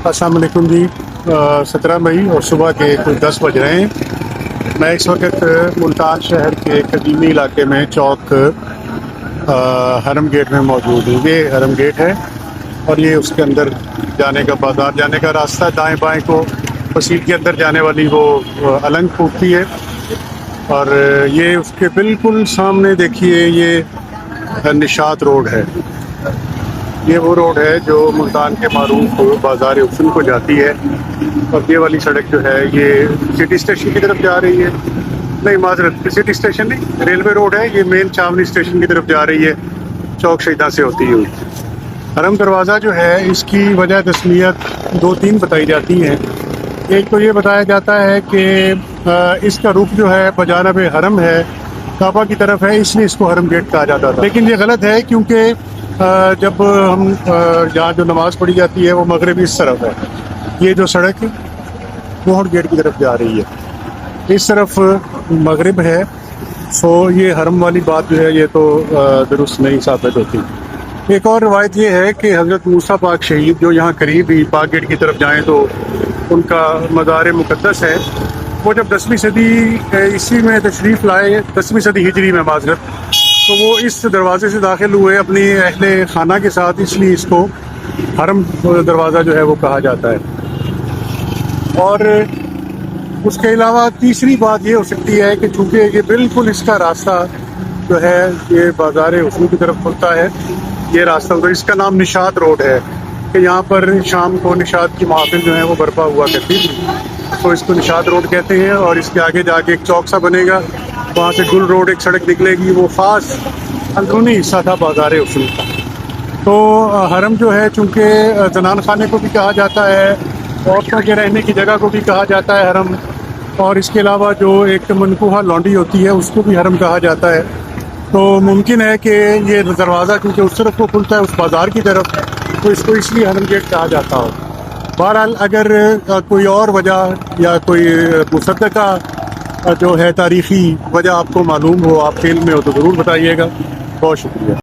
السلام علیکم جی 17 مئی اور صبح کے کچھ 10 بج رہے ہیں۔ میں اس وقت ملتان شہر کے قدیمی علاقے میں چوک حرم گیٹ میں موجود ہوں۔ یہ حرم گیٹ ہے اور یہ اس کے اندر جانے کا بازار جانے کا راستہ، دائیں بائیں کو مسجد کے اندر جانے والی وہ النگ پھوٹتی ہے، اور یہ اس کے بالکل سامنے دیکھیے یہ نشاط روڈ ہے۔ یہ وہ روڈ ہے جو ملتان کے معروف بازار حسن کو جاتی ہے، اور یہ والی سڑک جو ہے یہ سٹی اسٹیشن کی طرف جا رہی ہے، نہیں معذرت سٹی اسٹیشن نہیں، ریلوے روڈ ہے، یہ مین چھاونی اسٹیشن کی طرف جا رہی ہے، چوک شہیداں سے ہوتی ہوئی۔ حرم دروازہ جو ہے اس کی وجہ تسمیت 2-3 بتائی جاتی ہیں۔ ایک تو یہ بتایا جاتا ہے کہ اس کا رخ جو ہے بجانب حرم ہے، کعبہ کی طرف ہے، اس لیے اس کو حرم گیٹ کہا جاتا تھا، لیکن یہ غلط ہے کیونکہ جب ہم جہاں جو نماز پڑھی جاتی ہے وہ مغرب اس طرف ہے، یہ جو سڑک موہر گیٹ کی طرف جا رہی ہے، اس طرف مغرب ہے، سو یہ حرم والی بات جو ہے یہ تو درست نہیں ثابت ہوتی۔ ایک اور روایت یہ ہے کہ حضرت موسیٰ پاک شہید جو یہاں قریب ہی پاک گیٹ کی طرف جائیں تو ان کا مزار مقدس ہے، وہ جب 10ویں صدی عیسوی میں تشریف لائے، 10ویں صدی ہجری میں معذرت، تو وہ اس دروازے سے داخل ہوئے اپنی اہل خانہ کے ساتھ، اس لیے اس کو حرم دروازہ جو ہے وہ کہا جاتا ہے۔ اور اس کے علاوہ تیسری بات یہ ہو سکتی ہے کہ چونکہ یہ بالکل اس کا راستہ جو ہے یہ بازار حسن کی طرف کھلتا ہے، یہ راستہ تو اس کا نام نشاط روڈ ہے کہ یہاں پر شام کو نشاط کی محافل جو ہیں وہ برپا ہوا کرتی تھی، تو اس کو نشاط روڈ کہتے ہیں۔ اور اس کے آگے جا کے ایک چوک سا بنے گا، وہاں سے گل روڈ ایک سڑک نکلے گی، وہ خاص اندرونی حصہ تھا بازار حسن کا۔ تو حرم جو ہے چونکہ زنان خانے کو بھی کہا جاتا ہے، عورتوں کے رہنے کی جگہ کو بھی کہا جاتا ہے حرم، اور اس کے علاوہ جو ایک منکوحہ لونڈی ہوتی ہے اس کو بھی حرم کہا جاتا ہے، تو ممکن ہے کہ یہ دروازہ کیونکہ اس طرف کو کھلتا ہے اس بازار کی طرف، تو اس کو اس لیے حرم گیٹ کہا جاتا ہو۔ بہرحال اگر کوئی اور وجہ یا کوئی مصدقہ جو ہے تاریخی وجہ آپ کو معلوم ہو، آپ کے علم میں ہو، تو ضرور بتائیے گا۔ بہت شکریہ۔